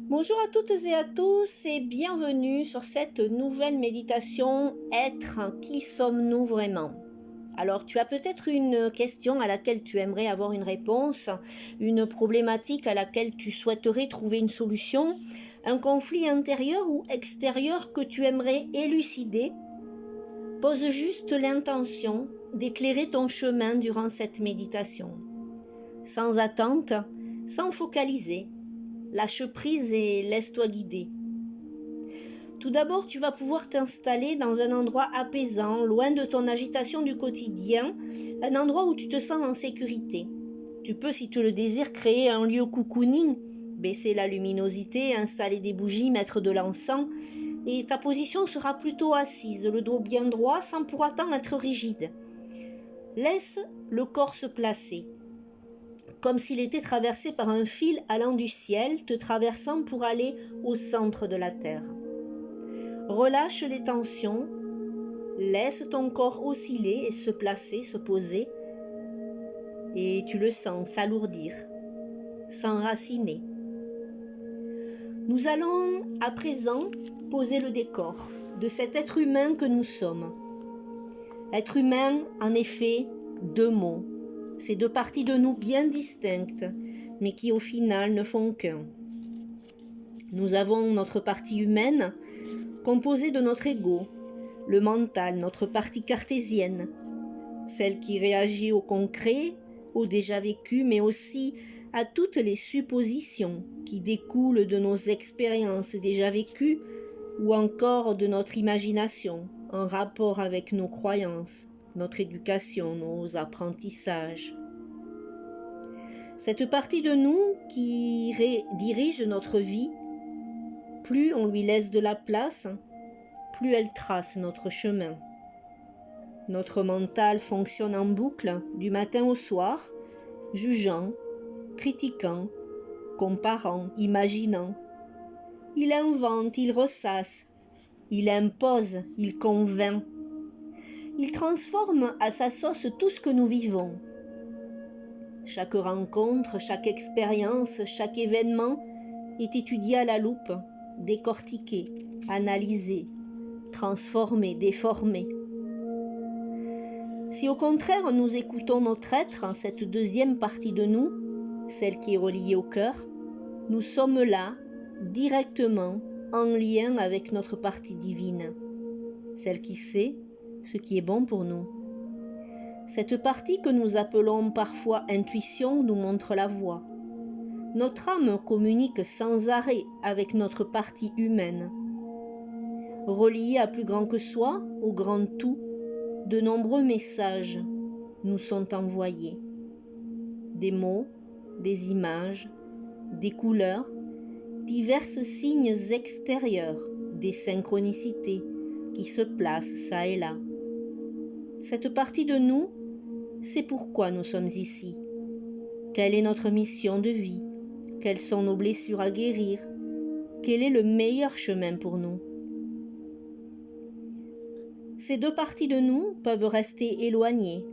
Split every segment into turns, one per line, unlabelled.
Bonjour à toutes et à tous et bienvenue sur cette nouvelle méditation « Être, qui sommes-nous vraiment ?» Alors tu as peut-être une question à laquelle tu aimerais avoir une réponse, une problématique à laquelle tu souhaiterais trouver une solution, un conflit intérieur ou extérieur que tu aimerais élucider. Pose juste l'intention d'éclairer ton chemin durant cette méditation. Sans attente, sans focaliser. Lâche prise et laisse-toi guider. Tout d'abord, tu vas pouvoir t'installer dans un endroit apaisant, loin de ton agitation du quotidien, un endroit où tu te sens en sécurité. Tu peux, si tu le désires, créer un lieu cocooning, baisser la luminosité, installer des bougies, mettre de l'encens, et ta position sera plutôt assise, le dos bien droit, sans pour autant être rigide. Laisse le corps se placer, comme s'il était traversé par un fil allant du ciel, te traversant pour aller au centre de la terre. Relâche les tensions, laisse ton corps osciller et se placer, se poser, et tu le sens s'alourdir, s'enraciner. Nous allons à présent poser le décor de cet être humain que nous sommes. Être humain, en effet, deux mots. Ces deux parties de nous bien distinctes, mais qui au final ne font qu'un. Nous avons notre partie humaine, composée de notre ego, le mental, notre partie cartésienne, celle qui réagit au concret, au déjà vécu, mais aussi à toutes les suppositions qui découlent de nos expériences déjà vécues ou encore de notre imagination en rapport avec nos croyances, notre éducation, nos apprentissages. Cette partie de nous qui dirige notre vie, plus on lui laisse de la place, plus elle trace notre chemin. Notre mental fonctionne en boucle du matin au soir, jugeant, critiquant, comparant, imaginant. Il invente, il ressasse, il impose, il convainc. Il transforme à sa sauce tout ce que nous vivons. Chaque rencontre, chaque expérience, chaque événement est étudié à la loupe, décortiqué, analysé, transformé, déformé. Si au contraire nous écoutons notre être, cette deuxième partie de nous, celle qui est reliée au cœur, nous sommes là, directement, en lien avec notre partie divine, celle qui sait ce qui est bon pour nous. Cette partie que nous appelons parfois intuition nous montre la voie. Notre âme communique sans arrêt avec notre partie humaine. Reliée à plus grand que soi, au grand tout, de nombreux messages nous sont envoyés. Des mots, des images, des couleurs, divers signes extérieurs, des synchronicités qui se placent çà et là. Cette partie de nous, c'est pourquoi nous sommes ici. Quelle est notre mission de vie? Quelles sont nos blessures à guérir? Quel est le meilleur chemin pour nous? Ces deux parties de nous peuvent rester éloignées,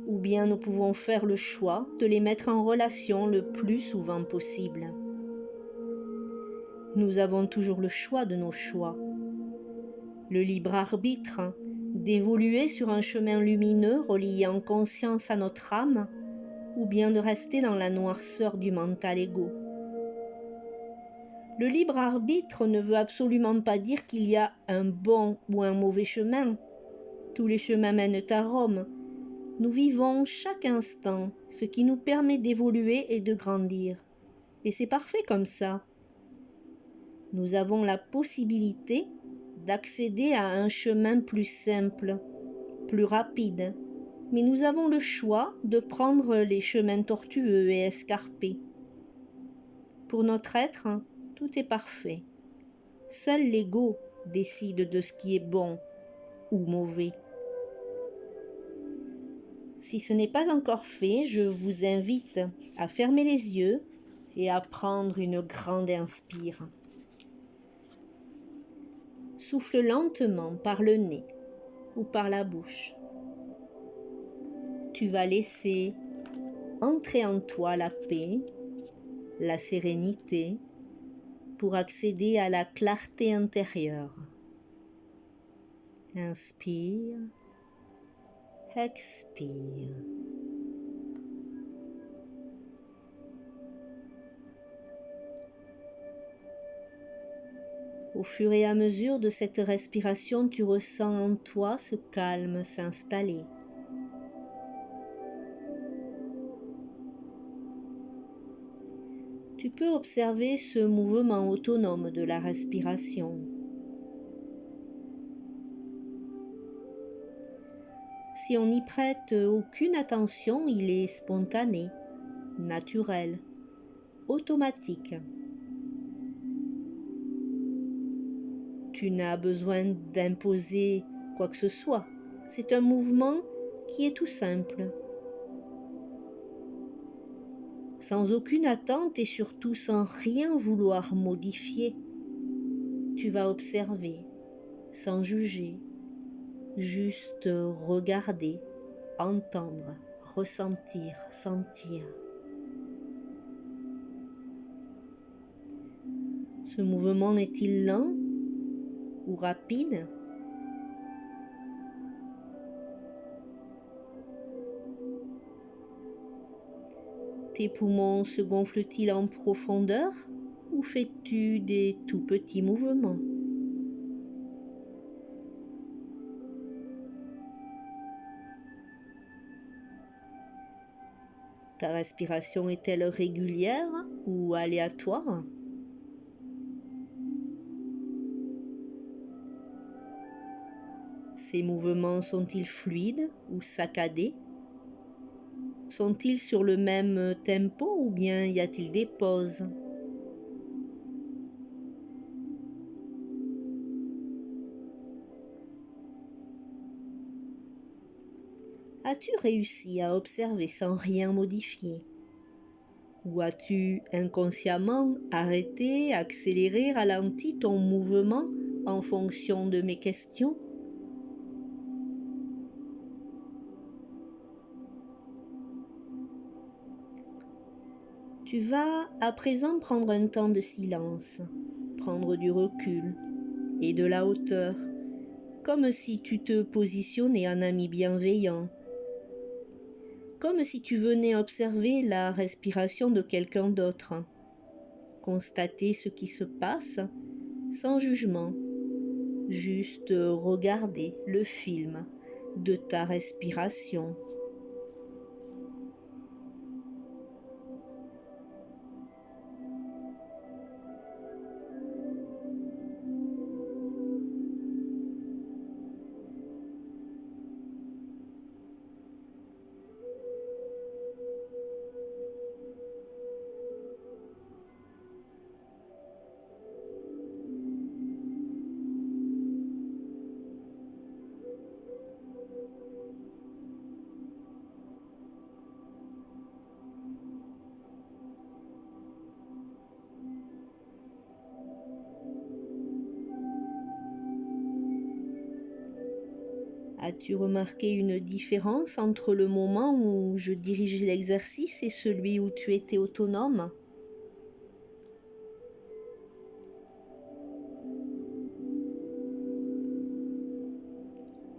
ou bien nous pouvons faire le choix de les mettre en relation le plus souvent possible. Nous avons toujours le choix de nos choix, le libre arbitre d'évoluer sur un chemin lumineux relié en conscience à notre âme, ou bien de rester dans la noirceur du mental égo. Le libre arbitre ne veut absolument pas dire qu'il y a un bon ou un mauvais chemin. Tous les chemins mènent à Rome. Nous vivons chaque instant ce qui nous permet d'évoluer et de grandir. Et c'est parfait comme ça. Nous avons la possibilité d'accéder à un chemin plus simple, plus rapide. Mais nous avons le choix de prendre les chemins tortueux et escarpés. Pour notre être, tout est parfait. Seul l'ego décide de ce qui est bon ou mauvais. Si ce n'est pas encore fait, je vous invite à fermer les yeux et à prendre une grande inspire. Souffle lentement par le nez ou par la bouche. Tu vas laisser entrer en toi la paix, la sérénité, pour accéder à la clarté intérieure. Inspire, expire. Au fur et à mesure de cette respiration, tu ressens en toi ce calme s'installer. Tu peux observer ce mouvement autonome de la respiration. Si on n'y prête aucune attention, il est spontané, naturel, automatique. Tu n'as besoin d'imposer quoi que ce soit. C'est un mouvement qui est tout simple. Sans aucune attente et surtout sans rien vouloir modifier. Tu vas observer, sans juger, juste regarder, entendre, ressentir, sentir. Ce mouvement est-il lent ou rapide? Tes poumons se gonflent-ils en profondeur ou fais-tu des tout petits mouvements? Ta respiration est-elle régulière ou aléatoire? Ces mouvements sont-ils fluides ou saccadés? Sont-ils sur le même tempo ou bien y a-t-il des pauses? As-tu réussi à observer sans rien modifier? Ou as-tu inconsciemment arrêté, accéléré, ralenti ton mouvement en fonction de mes questions? Tu vas à présent prendre un temps de silence, prendre du recul et de la hauteur, comme si tu te positionnais en ami bienveillant, comme si tu venais observer la respiration de quelqu'un d'autre, constater ce qui se passe sans jugement, juste regarder le film de ta respiration. As-tu remarqué une différence entre le moment où je dirigeais l'exercice et celui où tu étais autonome?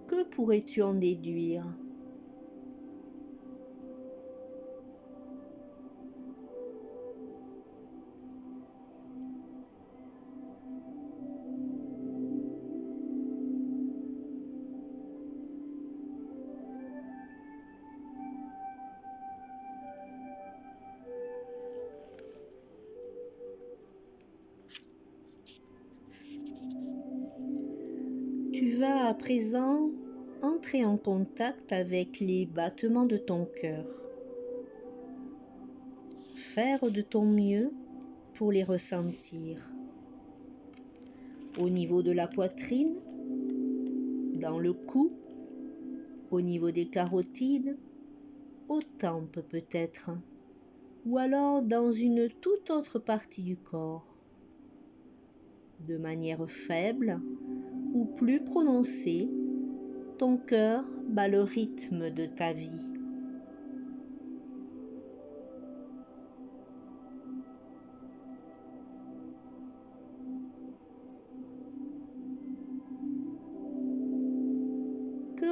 Que pourrais-tu en déduire? Tu vas à présent entrer en contact avec les battements de ton cœur. Faire de ton mieux pour les ressentir. Au niveau de la poitrine, dans le cou, au niveau des carotides, aux tempes peut-être, ou alors dans une toute autre partie du corps. De manière faible ou plus prononcée, ton cœur bat le rythme de ta vie.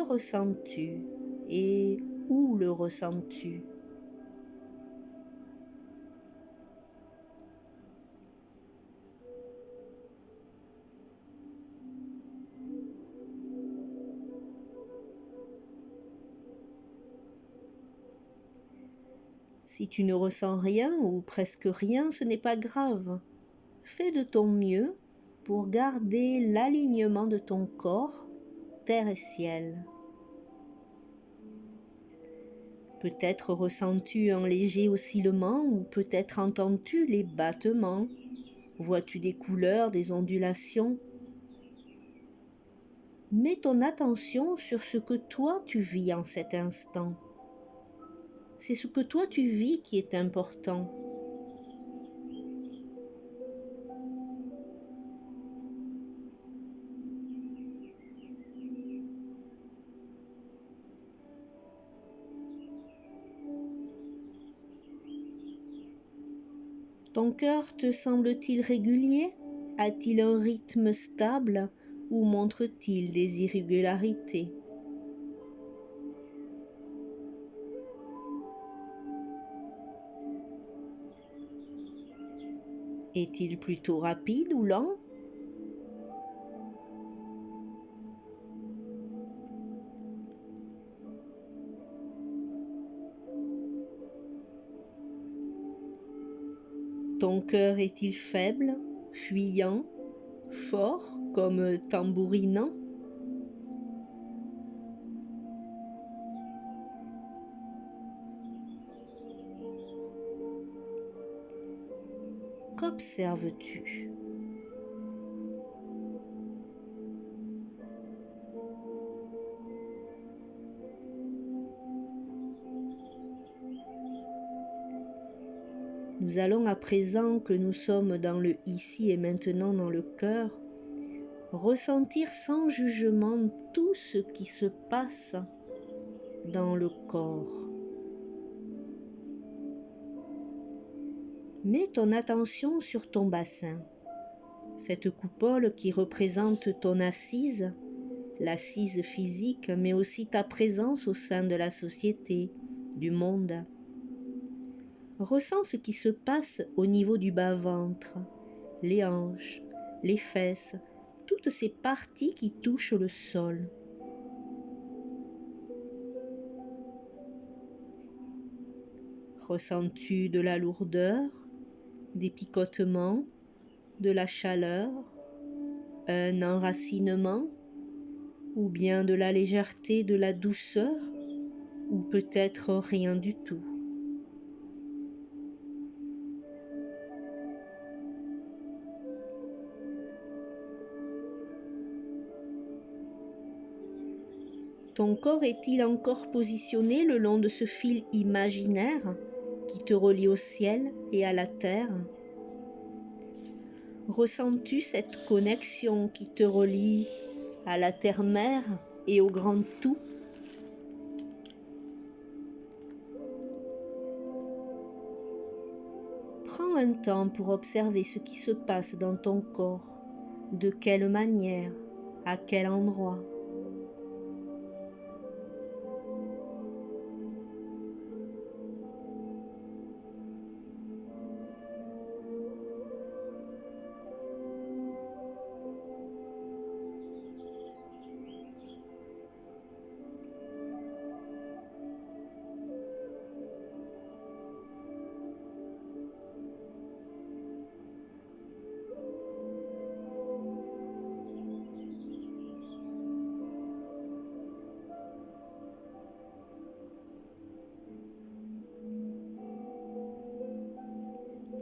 Que ressens-tu et où le ressens-tu? Si tu ne ressens rien ou presque rien, ce n'est pas grave. Fais de ton mieux pour garder l'alignement de ton corps, terre et ciel. Peut-être ressens-tu un léger oscillement ou peut-être entends-tu les battements. Vois-tu des couleurs, des ondulations? Mets ton attention sur ce que toi tu vis en cet instant. C'est ce que toi tu vis qui est important. Ton cœur te semble-t-il régulier? A-t-il un rythme stable ou montre-t-il des irrégularités? Est-il plutôt rapide ou lent? Ton cœur est-il faible, fuyant, fort comme tambourinant? Qu'observes-tu? Nous allons à présent que nous sommes dans le ici et maintenant dans le cœur, ressentir sans jugement tout ce qui se passe dans le corps. Mets ton attention sur ton bassin, cette coupole qui représente ton assise, l'assise physique, mais aussi ta présence au sein de la société, du monde. Ressens ce qui se passe au niveau du bas-ventre, les hanches, les fesses, toutes ces parties qui touchent le sol. Ressens-tu de la lourdeur, des picotements, de la chaleur, un enracinement, ou bien de la légèreté, de la douceur, ou peut-être rien du tout? Ton corps est-il encore positionné le long de ce fil imaginaire qui te relie au ciel et à la terre? Ressens-tu cette connexion qui te relie à la terre-mère et au grand tout? Prends un temps pour observer ce qui se passe dans ton corps, de quelle manière, à quel endroit.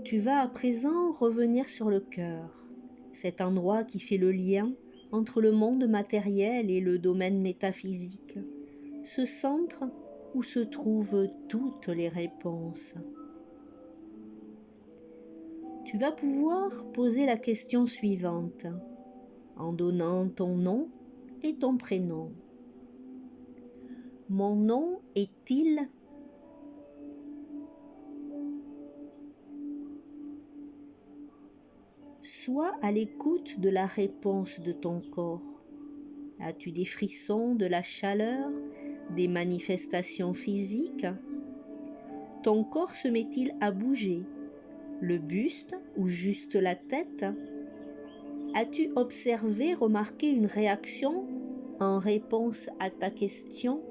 Tu vas à présent revenir sur le cœur, cet endroit qui fait le lien entre le monde matériel et le domaine métaphysique, ce centre où se trouvent toutes les réponses. Tu vas pouvoir poser la question suivante en donnant ton nom et ton prénom. Mon nom est-il? Sois à l'écoute de la réponse de ton corps. As-tu des frissons, de la chaleur, des manifestations physiques? Ton corps se met-il à bouger? Le buste ou juste la tête? As-tu observé, remarqué une réaction en réponse à ta question?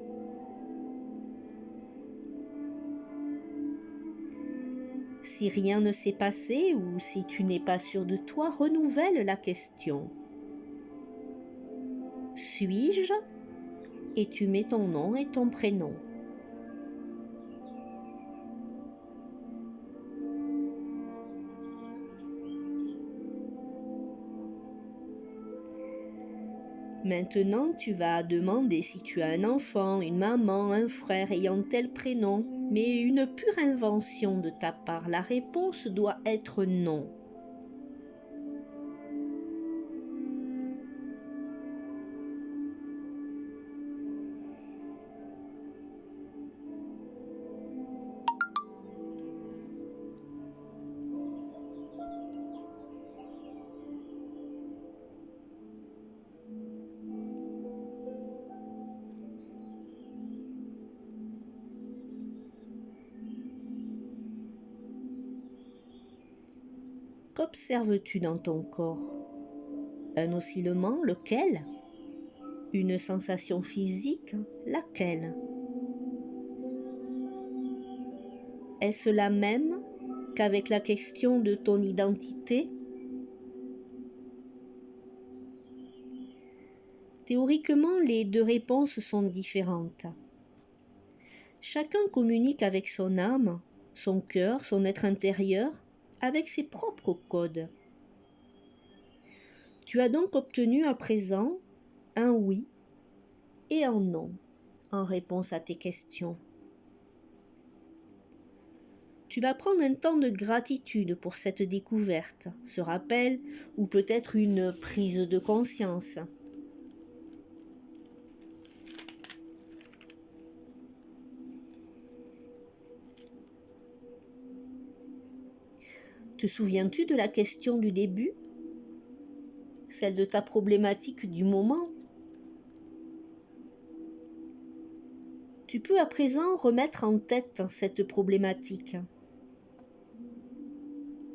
Si rien ne s'est passé ou si tu n'es pas sûr de toi, renouvelle la question. Suis-je? Et tu mets ton nom et ton prénom. Maintenant, tu vas demander si tu as un enfant, une maman, un frère ayant tel prénom, mais une pure invention de ta part. La réponse doit être non. Qu'observes-tu dans ton corps? Un oscillement, lequel? Une sensation physique, laquelle? Est-ce la même qu'avec la question de ton identité? Théoriquement, les deux réponses sont différentes. Chacun communique avec son âme, son cœur, son être intérieur, avec ses propres codes. Tu as donc obtenu à présent un oui et un non en réponse à tes questions. Tu vas prendre un temps de gratitude pour cette découverte, ce rappel ou peut-être une prise de conscience. Te souviens-tu de la question du début? Celle de ta problématique du moment? Tu peux à présent remettre en tête cette problématique.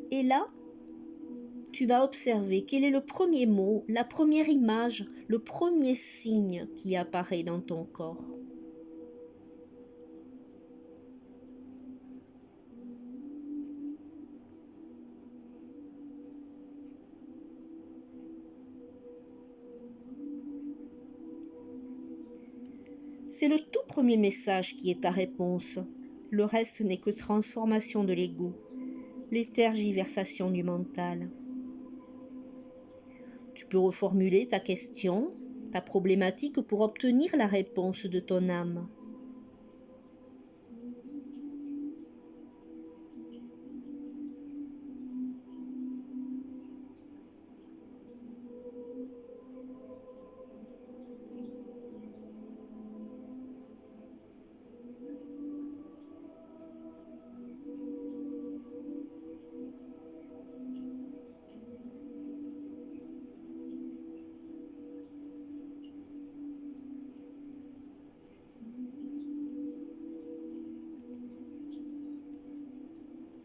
Et là, tu vas observer quel est le premier mot, la première image, le premier signe qui apparaît dans ton corps. C'est le tout premier message qui est ta réponse. Le reste n'est que transformation de l'ego, les tergiversations du mental. Tu peux reformuler ta question, ta problématique pour obtenir la réponse de ton âme.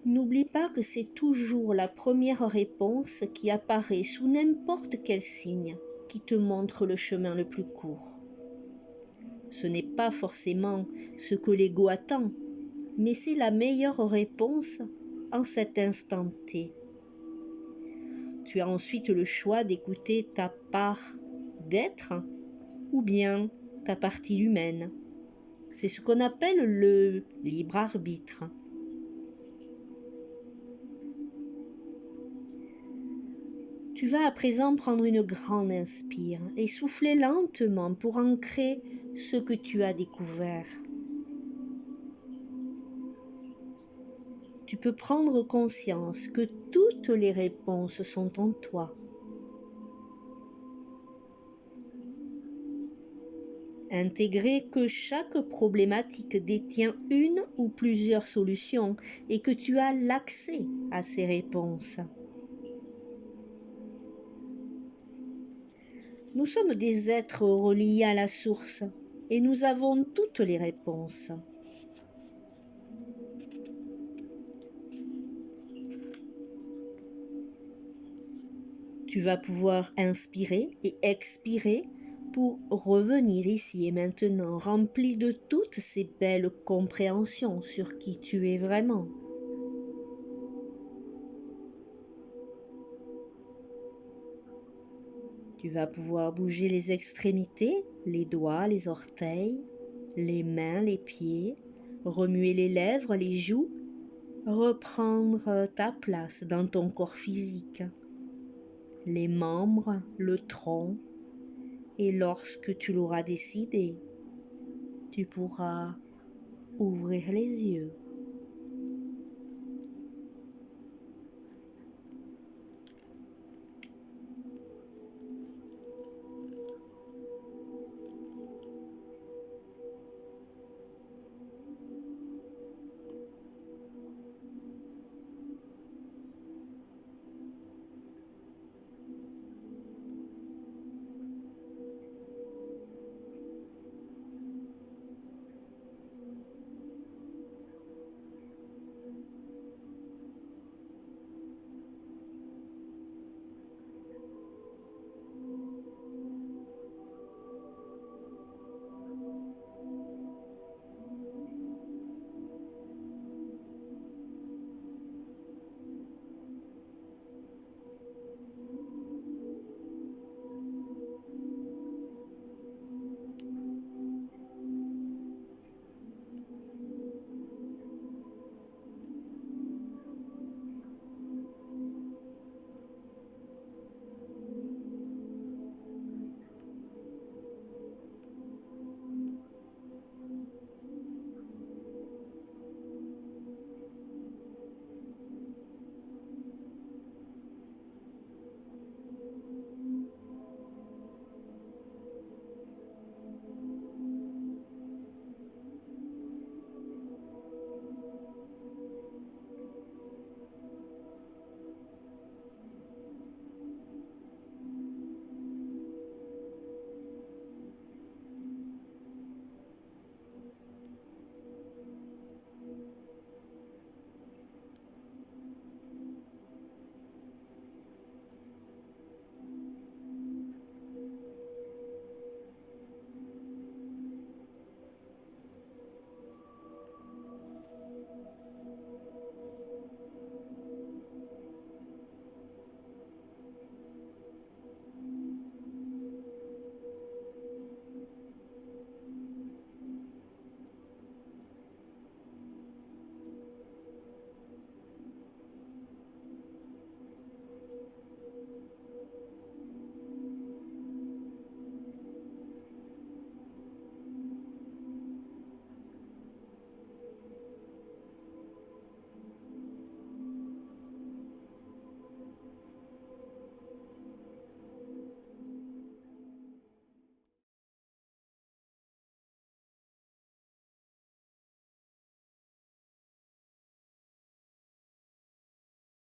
N'oublie pas que c'est toujours la première réponse qui apparaît sous n'importe quel signe qui te montre le chemin le plus court. Ce n'est pas forcément ce que l'ego attend, mais c'est la meilleure réponse en cet instant T. Tu as ensuite le choix d'écouter ta part d'être ou bien ta partie humaine. C'est ce qu'on appelle le libre arbitre. Tu vas à présent prendre une grande inspire et souffler lentement pour ancrer ce que tu as découvert. Tu peux prendre conscience que toutes les réponses sont en toi. Intégrer que chaque problématique détient une ou plusieurs solutions et que tu as l'accès à ces réponses. Nous sommes des êtres reliés à la source et nous avons toutes les réponses. Tu vas pouvoir inspirer et expirer pour revenir ici et maintenant, rempli de toutes ces belles compréhensions sur qui tu es vraiment. Tu vas pouvoir bouger les extrémités, les doigts, les orteils, les mains, les pieds, remuer les lèvres, les joues, reprendre ta place dans ton corps physique, les membres, le tronc, et lorsque tu l'auras décidé, tu pourras ouvrir les yeux.